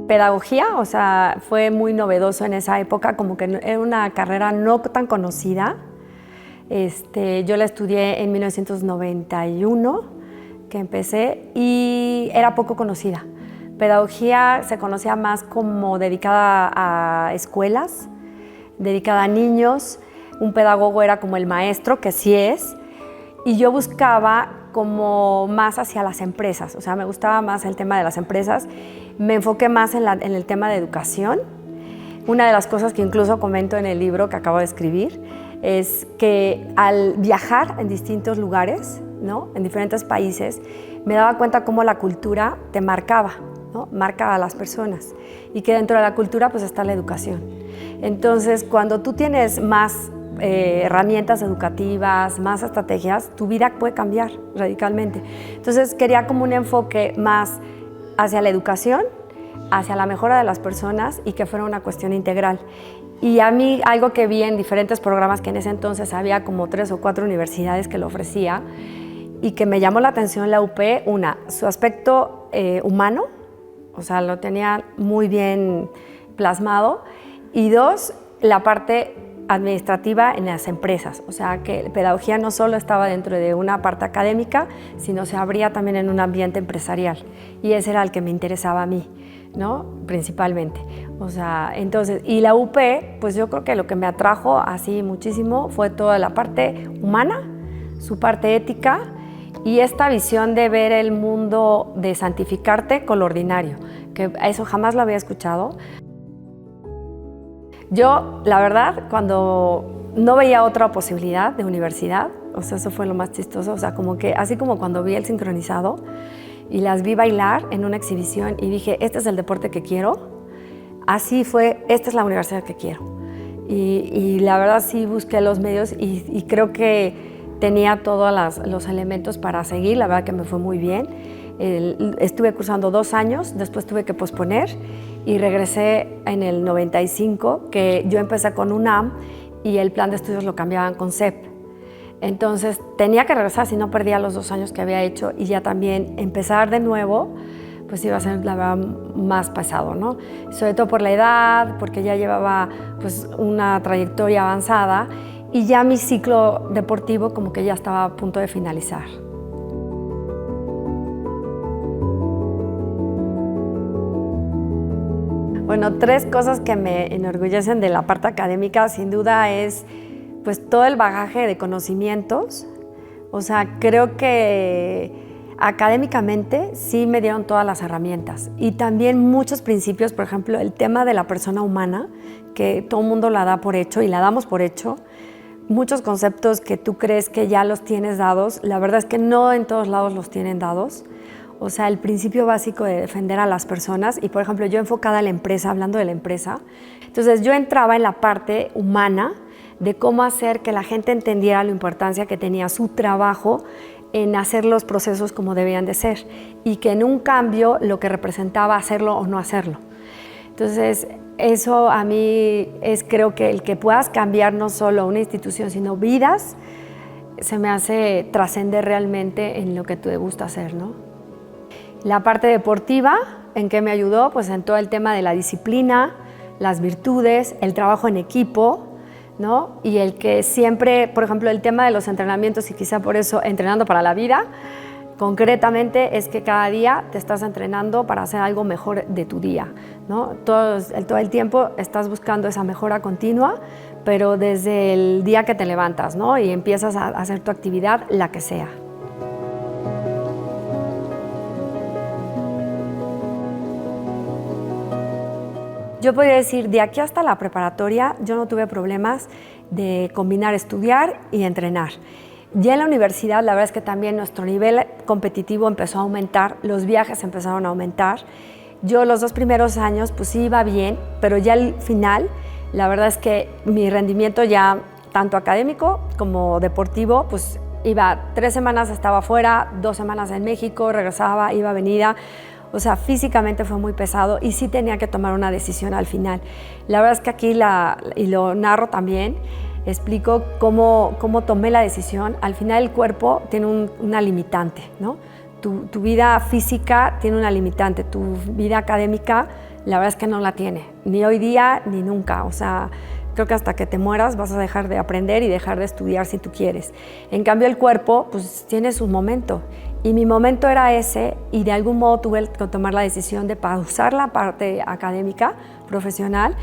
Pedagogía, o sea, fue muy novedoso en esa época, como que era una carrera no tan conocida. Yo la estudié en 1991, que empecé, y era poco conocida. Pedagogía se conocía más como dedicada a escuelas, dedicada a niños. Un pedagogo era como el maestro, que sí es, y yo buscaba como más hacia las empresas, o sea, me gustaba más el tema de las empresas, me enfoqué más en el tema de educación. Una de las cosas que incluso comento en el libro que acabo de escribir es que al viajar en distintos lugares, ¿no?, en diferentes países, me daba cuenta cómo la cultura te marcaba, ¿no?, marca a las personas, y que dentro de la cultura pues está la educación. Entonces, cuando tú tienes más herramientas educativas, más estrategias, tu vida puede cambiar radicalmente. Entonces quería como un enfoque más hacia la educación, hacia la mejora de las personas y que fuera una cuestión integral. Y a mí algo que vi en diferentes programas, que en ese entonces había como 3 o 4 universidades que lo ofrecía, y que me llamó la atención la UP, su aspecto humano, o sea, lo tenía muy bien plasmado, y 2, la parte administrativa en las empresas, o sea que pedagogía no solo estaba dentro de una parte académica, sino se abría también en un ambiente empresarial, y ese era el que me interesaba a mí, ¿no?, principalmente. O sea, entonces, y la UP, pues yo creo que lo que me atrajo así muchísimo fue toda la parte humana, su parte ética y esta visión de ver el mundo, de santificarte con lo ordinario, que eso jamás lo había escuchado. Yo, la verdad, cuando no veía otra posibilidad de universidad, o sea, eso fue lo más chistoso, o sea, como que, así como cuando vi el sincronizado y las vi bailar en una exhibición y dije, este es el deporte que quiero, así fue, esta es la universidad que quiero. Y la verdad sí busqué los medios y creo que tenía todos los elementos para seguir, la verdad que me fue muy bien. Estuve cursando 2 años, después tuve que posponer y regresé en el 95, que yo empecé con UNAM y el plan de estudios lo cambiaban con CEP. Entonces tenía que regresar, si no perdía los 2 años que había hecho, y ya también empezar de nuevo, pues iba a ser la verdad más pesado, ¿no? Sobre todo por la edad, porque ya llevaba pues una trayectoria avanzada y ya mi ciclo deportivo como que ya estaba a punto de finalizar. Bueno, 3 cosas que me enorgullecen de la parte académica, sin duda, es pues todo el bagaje de conocimientos. O sea, creo que académicamente sí me dieron todas las herramientas y también muchos principios, por ejemplo, el tema de la persona humana, que todo el mundo la da por hecho y la damos por hecho. Muchos conceptos que tú crees que ya los tienes dados, la verdad es que no en todos lados los tienen dados. O sea, el principio básico de defender a las personas y, por ejemplo, yo enfocada a la empresa, hablando de la empresa, entonces yo entraba en la parte humana de cómo hacer que la gente entendiera la importancia que tenía su trabajo en hacer los procesos como debían de ser y que en un cambio lo que representaba hacerlo o no hacerlo. Entonces, eso a mí es, creo que el que puedas cambiar no solo una institución, sino vidas, se me hace trascender realmente en lo que te gusta hacer, ¿no? La parte deportiva, ¿en qué me ayudó? Pues en todo el tema de la disciplina, las virtudes, el trabajo en equipo, ¿no? Y el que siempre, por ejemplo, el tema de los entrenamientos y quizá por eso entrenando para la vida, concretamente es que cada día te estás entrenando para hacer algo mejor de tu día, ¿no? Todo el tiempo estás buscando esa mejora continua, pero desde el día que te levantas, ¿no? Y empiezas a hacer tu actividad, la que sea. Yo podría decir, de aquí hasta la preparatoria, yo no tuve problemas de combinar estudiar y entrenar. Ya en la universidad, la verdad es que también nuestro nivel competitivo empezó a aumentar, los viajes empezaron a aumentar. Yo los 2 primeros años, pues sí iba bien, pero ya al final, la verdad es que mi rendimiento ya, tanto académico como deportivo, pues iba 3 semanas estaba fuera, 2 semanas en México, regresaba, iba, venida. O sea, físicamente fue muy pesado y sí tenía que tomar una decisión al final. La verdad es que aquí, y lo narro también, explico cómo tomé la decisión. Al final el cuerpo tiene una limitante, ¿no? Tu vida física tiene una limitante, tu vida académica la verdad es que no la tiene, ni hoy día ni nunca. O sea, creo que hasta que te mueras vas a dejar de aprender y dejar de estudiar si tú quieres. En cambio, el cuerpo pues tiene su momento. Y mi momento era ese, y de algún modo tuve que tomar la decisión de pausar la parte académica, profesional,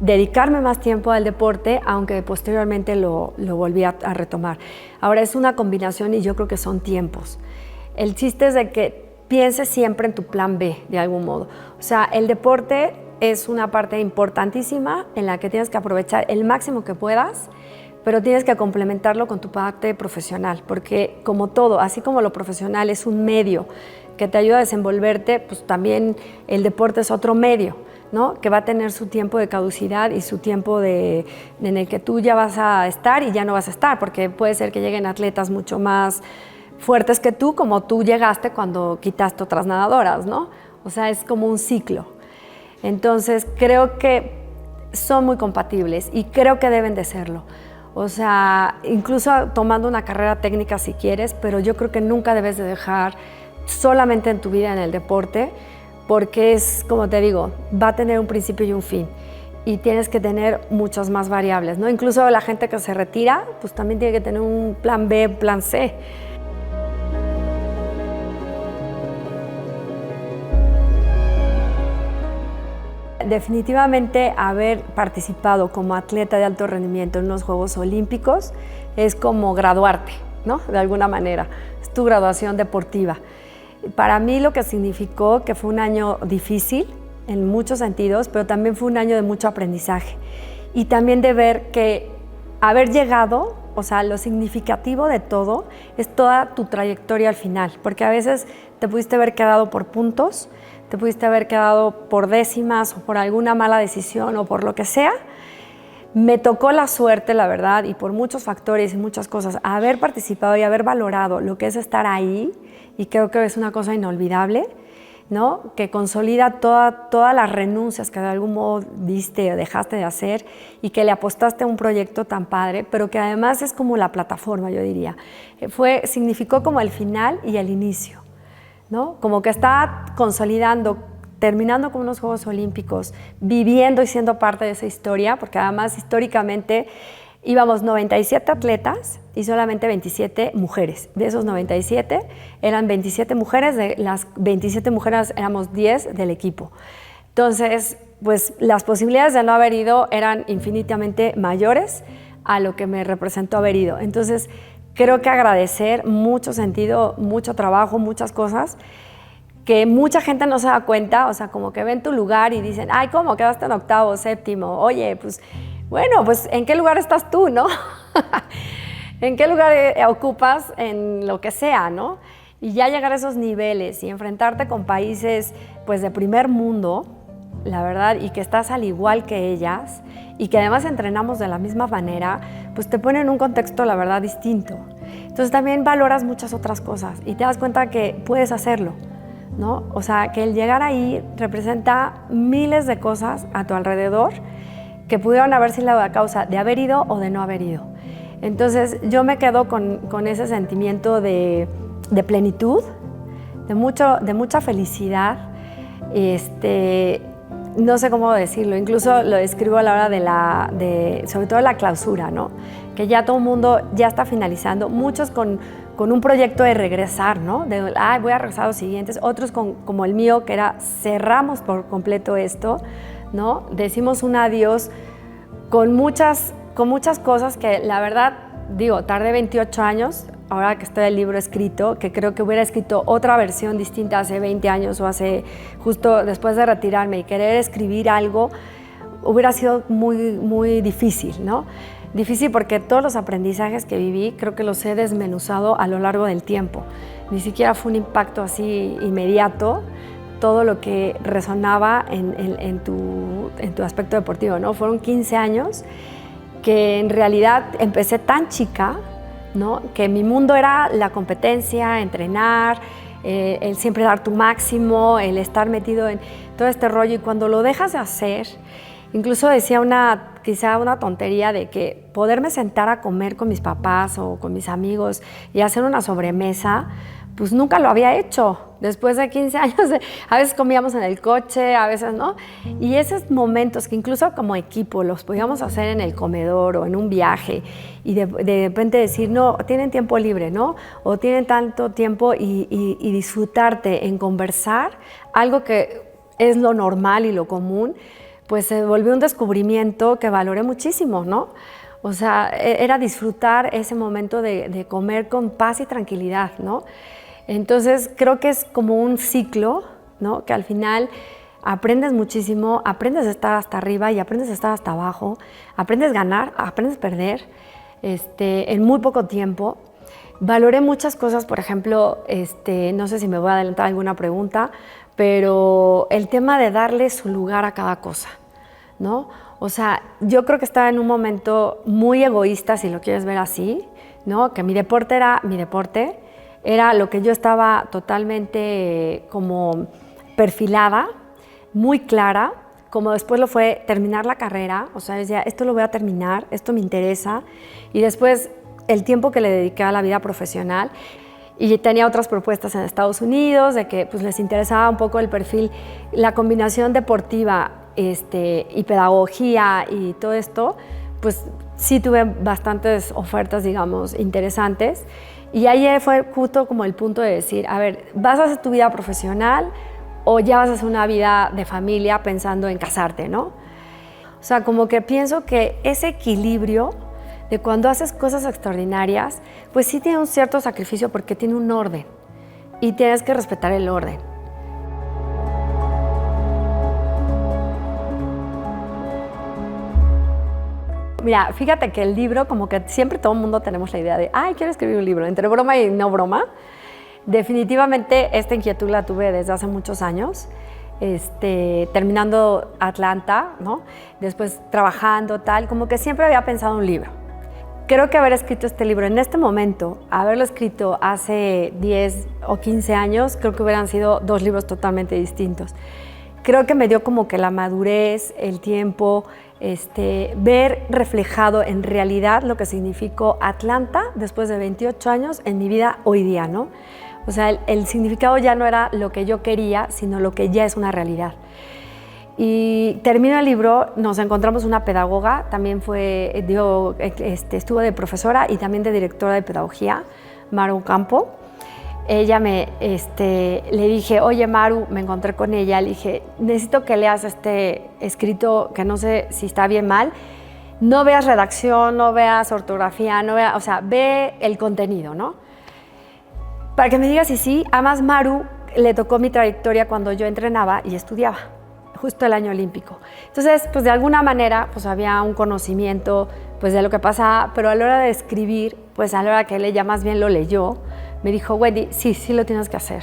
dedicarme más tiempo al deporte, aunque posteriormente lo volví a retomar. Ahora es una combinación y yo creo que son tiempos. El chiste es de que pienses siempre en tu plan B, de algún modo. O sea, el deporte es una parte importantísima en la que tienes que aprovechar el máximo que puedas, pero tienes que complementarlo con tu parte profesional, porque como todo, así como lo profesional es un medio que te ayuda a desenvolverte, pues también el deporte es otro medio, ¿no? Que va a tener su tiempo de caducidad y su tiempo en el que tú ya vas a estar y ya no vas a estar, porque puede ser que lleguen atletas mucho más fuertes que tú, como tú llegaste cuando quitaste otras nadadoras, ¿no? O sea, es como un ciclo. Entonces, creo que son muy compatibles y creo que deben de serlo. O sea, incluso tomando una carrera técnica si quieres, pero yo creo que nunca debes de dejar solamente en tu vida en el deporte, porque es, como te digo, va a tener un principio y un fin. Y tienes que tener muchas más variables, ¿no? Incluso la gente que se retira, pues también tiene que tener un plan B, un plan C. Definitivamente haber participado como atleta de alto rendimiento en los Juegos Olímpicos es como graduarte, ¿no? De alguna manera, es tu graduación deportiva. Para mí lo que significó que fue un año difícil en muchos sentidos, pero también fue un año de mucho aprendizaje y también de ver que haber llegado, o sea, lo significativo de todo es toda tu trayectoria al final, porque a veces te pudiste haber quedado por puntos, te pudiste haber quedado por décimas o por alguna mala decisión o por lo que sea. Me tocó la suerte, la verdad, y por muchos factores y muchas cosas, haber participado y haber valorado lo que es estar ahí, y creo que es una cosa inolvidable, ¿no? Que consolida todas las renuncias que de algún modo diste o dejaste de hacer y que le apostaste a un proyecto tan padre, pero que además es como la plataforma, yo diría. Significó como el final y el inicio, ¿no? Como que está consolidando, terminando con unos Juegos Olímpicos, viviendo y siendo parte de esa historia, porque además históricamente íbamos 97 atletas y solamente 27 mujeres. De esos 97 eran 27 mujeres, de las 27 mujeres éramos 10 del equipo. Entonces, pues las posibilidades de no haber ido eran infinitamente mayores a lo que me representó haber ido. Entonces, creo que agradecer, mucho sentido, mucho trabajo, muchas cosas, que mucha gente no se da cuenta, o sea, como que ven tu lugar y dicen, ay, ¿cómo quedaste en octavo, séptimo? Oye, pues, bueno, pues, ¿en qué lugar estás tú, no? ¿En qué lugar ocupas en lo que sea, no? Y ya llegar a esos niveles y enfrentarte con países, pues, de primer mundo, la verdad, y que estás al igual que ellas, y que además entrenamos de la misma manera, pues te pone en un contexto, la verdad, distinto. Entonces también valoras muchas otras cosas y te das cuenta que puedes hacerlo, ¿no? O sea, que el llegar ahí representa miles de cosas a tu alrededor que pudieron haber sido la causa de haber ido o de no haber ido. Entonces yo me quedo con ese sentimiento de plenitud, de mucha felicidad, no sé cómo decirlo, incluso lo describo a la hora sobre todo la clausura, ¿no? Que ya todo el mundo ya está finalizando, muchos con un proyecto de regresar, ¿no? Voy a regresar a los siguientes, otros como el mío, que era cerramos por completo esto, ¿no? Decimos un adiós con muchas cosas que la verdad, digo, tardé 28 años, ahora que está el libro escrito, que creo que hubiera escrito otra versión distinta hace 20 años o hace justo después de retirarme y querer escribir algo, hubiera sido muy, muy difícil, ¿no? Difícil porque todos los aprendizajes que viví creo que los he desmenuzado a lo largo del tiempo. Ni siquiera fue un impacto así inmediato todo lo que resonaba en tu aspecto deportivo, ¿no? Fueron 15 años que en realidad empecé tan chica, ¿no? Que mi mundo era la competencia, entrenar, el siempre dar tu máximo, el estar metido en todo este rollo, y cuando lo dejas de hacer, incluso decía quizá una tontería de que poderme sentar a comer con mis papás o con mis amigos y hacer una sobremesa, pues nunca lo había hecho. Después de 15 años, a veces comíamos en el coche, a veces no. Y esos momentos que incluso como equipo los podíamos hacer en el comedor o en un viaje y de repente decir, no, tienen tiempo libre, ¿no? O tienen tanto tiempo y disfrutarte en conversar, algo que es lo normal y lo común, pues se volvió un descubrimiento que valoré muchísimo, ¿no? O sea, era disfrutar ese momento de comer con paz y tranquilidad, ¿no? Entonces, creo que es como un ciclo, ¿no? Que al final aprendes muchísimo, aprendes a estar hasta arriba y aprendes a estar hasta abajo, aprendes a ganar, aprendes a perder, en muy poco tiempo. Valoré muchas cosas, por ejemplo, no sé si me voy a adelantar alguna pregunta, pero el tema de darle su lugar a cada cosa, ¿no? O sea, yo creo que estaba en un momento muy egoísta, si lo quieres ver así, ¿no? Que mi deporte era mi deporte, era lo que yo estaba totalmente como perfilada, muy clara, como después lo fue terminar la carrera, o sea, decía, esto lo voy a terminar, esto me interesa, y después el tiempo que le dediqué a la vida profesional, y tenía otras propuestas en Estados Unidos, de que pues, les interesaba un poco el perfil, la combinación deportiva y pedagogía y todo esto, pues sí tuve bastantes ofertas, digamos, interesantes. Y ahí fue justo como el punto de decir, a ver, ¿vas a hacer tu vida profesional o ya vas a hacer una vida de familia pensando en casarte, ¿no? O sea, como que pienso que ese equilibrio de cuando haces cosas extraordinarias, pues sí tiene un cierto sacrificio porque tiene un orden y tienes que respetar el orden. Mira, fíjate que el libro, como que siempre todo el mundo tenemos la idea de, ay, quiero escribir un libro, entre broma y no broma. Definitivamente esta inquietud la tuve desde hace muchos años, terminando Atlanta, ¿no? Después trabajando, tal, como que siempre había pensado un libro. Creo que haber escrito este libro en este momento, haberlo escrito hace 10 o 15 años, creo que hubieran sido dos libros totalmente distintos. Creo que me dio como que la madurez, el tiempo, ver reflejado en realidad lo que significó Atlanta después de 28 años en mi vida hoy día, ¿no? O sea, el significado ya no era lo que yo quería, sino lo que ya es una realidad. Y termino el libro, nos encontramos una pedagoga, también estuvo de profesora y también de directora de pedagogía, Maru Campo. Ella le dije, oye Maru, me encontré con ella, le dije, necesito que leas este escrito que no sé si está bien mal, no veas redacción, no veas ortografía, o sea, ve el contenido, ¿no? Para que me digas si sí, además Maru le tocó mi trayectoria cuando yo entrenaba y estudiaba, justo el año olímpico. Entonces, pues de alguna manera, pues había un conocimiento pues de lo que pasaba, pero a la hora de escribir, pues a la hora que ella más bien lo leyó, me dijo, Wendy, sí lo tienes que hacer.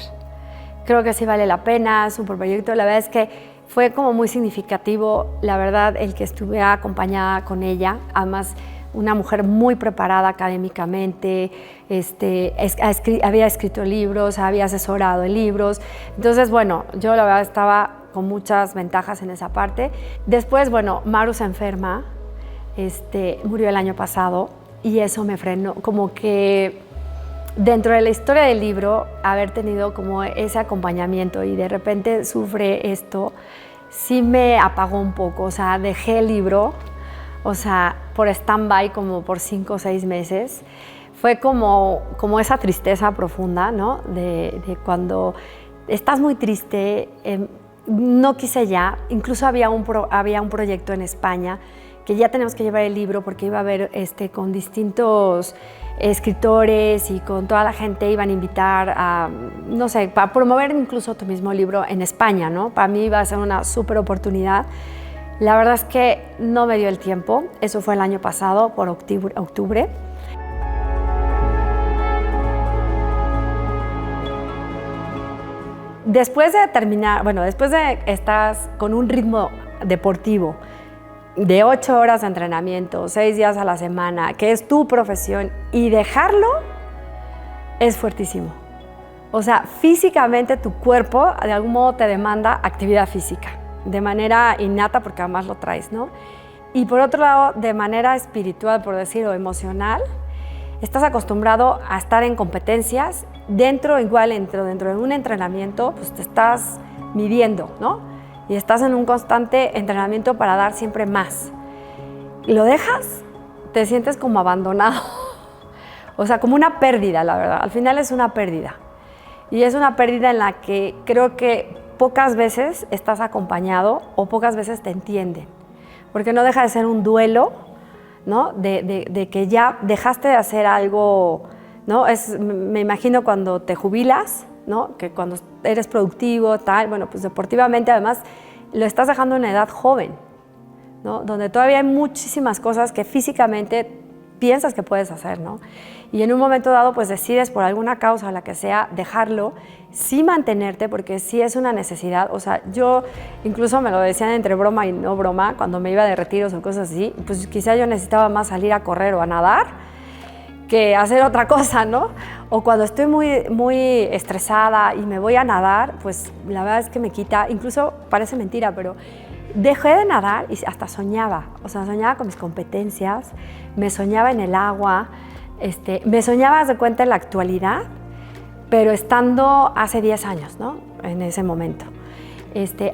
Creo que sí vale la pena, es un proyecto. La verdad es que fue como muy significativo, la verdad, el que estuve acompañada con ella. Además, una mujer muy preparada académicamente, había escrito libros, había asesorado en libros. Entonces, bueno, yo la verdad estaba con muchas ventajas en esa parte. Después, bueno, Maru se enferma, murió el año pasado y eso me frenó, como que dentro de la historia del libro, haber tenido como ese acompañamiento y de repente sufre esto, sí me apagó un poco, o sea, dejé el libro, o sea, por stand-by como por 5 o 6 meses. Fue como esa tristeza profunda, ¿no? De cuando estás muy triste, no quise ya, incluso había un proyecto en España que ya tenemos que llevar el libro porque iba a haber con distintos escritores y con toda la gente iban a invitar a, no sé, para promover incluso tu mismo libro en España, ¿no? Para mí iba a ser una súper oportunidad. La verdad es que no me dio el tiempo, eso fue el año pasado, por octubre. Después de terminar, bueno, después de estás con un ritmo deportivo, de 8 horas de entrenamiento, 6 días a la semana, que es tu profesión, y dejarlo es fuertísimo. O sea, físicamente tu cuerpo de algún modo te demanda actividad física, de manera innata porque además lo traes, ¿no? Y por otro lado, de manera espiritual, por decirlo, emocional, estás acostumbrado a estar en competencias dentro de un entrenamiento, pues te estás midiendo, ¿no? Y estás en un constante entrenamiento para dar siempre más. Lo dejas, te sientes como abandonado, o sea, como una pérdida, la verdad. Al final es una pérdida. Y es una pérdida en la que creo que pocas veces estás acompañado o pocas veces te entienden. Porque no deja de ser un duelo, ¿no? De que ya dejaste de hacer algo, ¿no? Me imagino cuando te jubilas, ¿no? Que cuando eres productivo, tal, bueno, pues deportivamente además lo estás dejando en una edad joven, ¿no? Donde todavía hay muchísimas cosas que físicamente piensas que puedes hacer, ¿no? Y en un momento dado, pues decides por alguna causa, la que sea, dejarlo, sí mantenerte, porque sí es una necesidad. O sea, yo incluso me lo decían entre broma y no broma, cuando me iba de retiros o cosas así, pues quizá yo necesitaba más salir a correr o a nadar que hacer otra cosa, ¿no? O cuando estoy muy estresada y me voy a nadar, pues la verdad es que me quita, incluso parece mentira, pero dejé de nadar y hasta soñaba, o sea, soñaba con mis competencias, me soñaba en el agua, me soñaba, haz de cuenta, en la actualidad, pero estando hace 10 años, ¿no? En ese momento.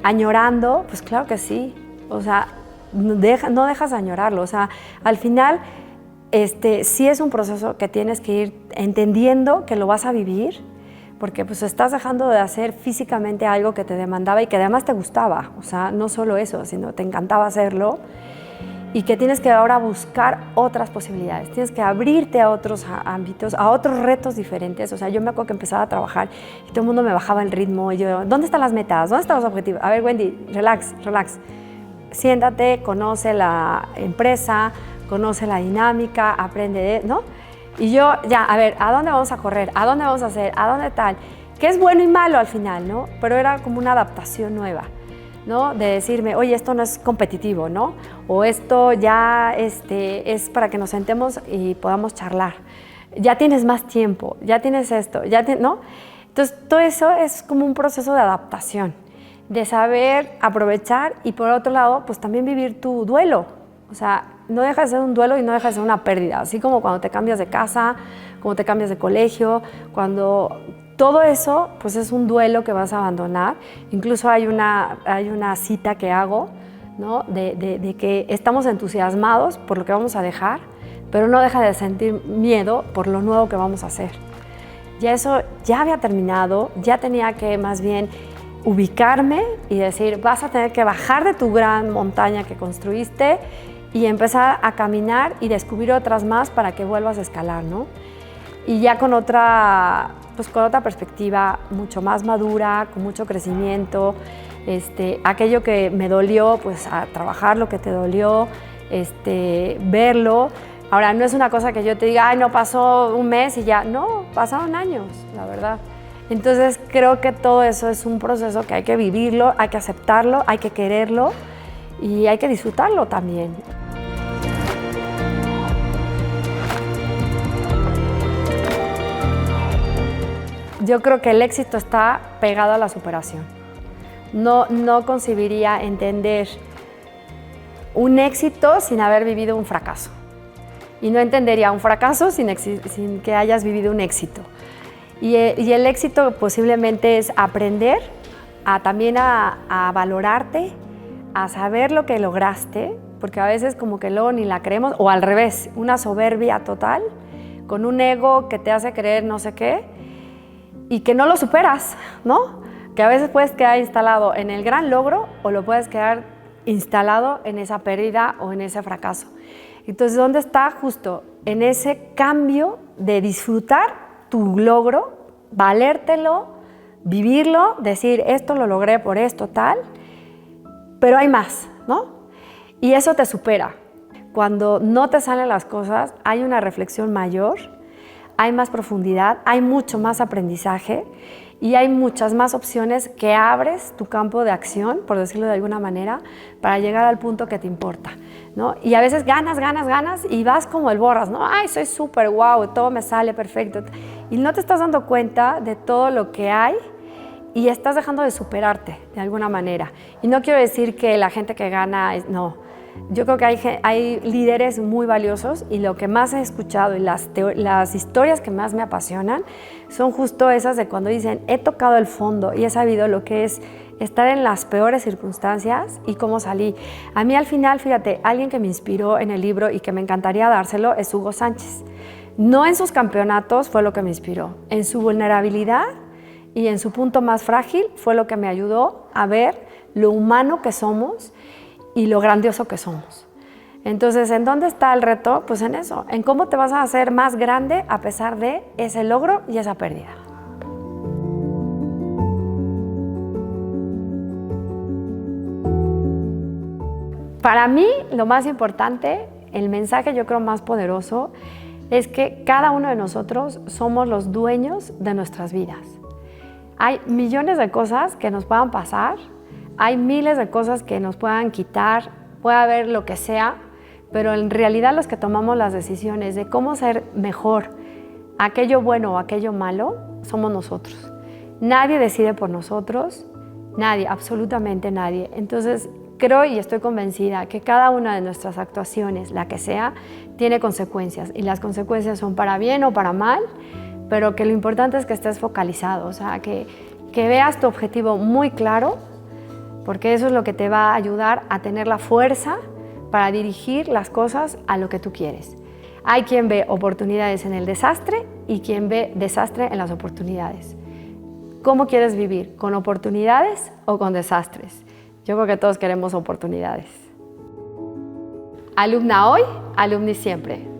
Añorando, pues claro que sí, o sea, no dejas de añorarlo, o sea, al final sí es un proceso que tienes que ir entendiendo que lo vas a vivir, porque pues estás dejando de hacer físicamente algo que te demandaba y que además te gustaba, o sea, no solo eso, sino te encantaba hacerlo, y que tienes que ahora buscar otras posibilidades, tienes que abrirte a otros ámbitos, a otros retos diferentes. O sea, yo me acuerdo que empezaba a trabajar y todo el mundo me bajaba el ritmo y yo, ¿dónde están las metas? ¿Dónde están los objetivos? A ver, Wendy, relax, siéntate, conoce la empresa, conoce la dinámica, aprende, ¿no? Y yo, ya, a ver, ¿a dónde vamos a correr? ¿A dónde vamos a hacer? ¿A dónde tal? Que es bueno y malo al final, ¿no? Pero era como una adaptación nueva, ¿no? De decirme, oye, esto no es competitivo, ¿no? O esto ya es para que nos sentemos y podamos charlar. Ya tienes más tiempo, ya tienes esto, ¿no? Entonces, todo eso es como un proceso de adaptación, de saber aprovechar y por otro lado, pues también vivir tu duelo. O sea, no deja de ser un duelo y no deja de ser una pérdida, así como cuando te cambias de casa, como te cambias de colegio, cuando todo eso pues es un duelo que vas a abandonar. Incluso hay una cita que hago, ¿no? de que estamos entusiasmados por lo que vamos a dejar, pero no deja de sentir miedo por lo nuevo que vamos a hacer. Ya eso ya había terminado, ya tenía que más bien ubicarme y decir, vas a tener que bajar de tu gran montaña que construiste y empezar a caminar y descubrir otras más para que vuelvas a escalar, ¿no? Y ya con otra perspectiva mucho más madura, con mucho crecimiento, aquello que me dolió, pues a trabajar lo que te dolió, verlo. Ahora, no es una cosa que yo te diga, ay, no pasó un mes y ya, no, pasaron años, la verdad. Entonces creo que todo eso es un proceso que hay que vivirlo, hay que aceptarlo, hay que quererlo y hay que disfrutarlo también. Yo creo que el éxito está pegado a la superación. No concebiría entender un éxito sin haber vivido un fracaso. Y no entendería un fracaso sin que hayas vivido un éxito. Y el éxito posiblemente es aprender también a valorarte, a saber lo que lograste, porque a veces como que luego ni la creemos, o al revés, una soberbia total, con un ego que te hace creer no sé qué, y que no lo superas, ¿no? Que a veces puedes quedar instalado en el gran logro o lo puedes quedar instalado en esa pérdida o en ese fracaso. Entonces, ¿dónde está justo? En ese cambio de disfrutar tu logro, valértelo, vivirlo, decir esto lo logré por esto, tal, pero hay más, ¿no? Y eso te supera. Cuando no te salen las cosas, hay una reflexión mayor, hay más profundidad, hay mucho más aprendizaje y hay muchas más opciones que abres tu campo de acción, por decirlo de alguna manera, para llegar al punto que te importa, ¿no? Y a veces ganas y vas como el borras, ¿no? Ay, soy súper guau, todo me sale perfecto. Y no te estás dando cuenta de todo lo que hay y estás dejando de superarte de alguna manera. Y no quiero decir que la gente que gana, no. yo creo que hay líderes muy valiosos y lo que más he escuchado y las historias que más me apasionan son justo esas de cuando dicen, he tocado el fondo y he sabido lo que es estar en las peores circunstancias y cómo salí. A mí al final, fíjate, alguien que me inspiró en el libro y que me encantaría dárselo es Hugo Sánchez. No en sus campeonatos fue lo que me inspiró, en su vulnerabilidad y en su punto más frágil fue lo que me ayudó a ver lo humano que somos y lo grandioso que somos. Entonces, ¿en dónde está el reto? Pues en eso, en cómo te vas a hacer más grande a pesar de ese logro y esa pérdida. Para mí, lo más importante, el mensaje yo creo más poderoso, es que cada uno de nosotros somos los dueños de nuestras vidas. Hay millones de cosas que nos puedan pasar, hay miles de cosas que nos puedan quitar, puede haber lo que sea, pero en realidad los que tomamos las decisiones de cómo ser mejor, aquello bueno o aquello malo, somos nosotros. Nadie decide por nosotros, nadie, absolutamente nadie. Entonces, creo y estoy convencida que cada una de nuestras actuaciones, la que sea, tiene consecuencias y las consecuencias son para bien o para mal, pero que lo importante es que estés focalizado, o sea, que veas tu objetivo muy claro, porque eso es lo que te va a ayudar a tener la fuerza para dirigir las cosas a lo que tú quieres. Hay quien ve oportunidades en el desastre y quien ve desastre en las oportunidades. ¿Cómo quieres vivir? ¿Con oportunidades o con desastres? Yo creo que todos queremos oportunidades. Alumna hoy, alumni siempre.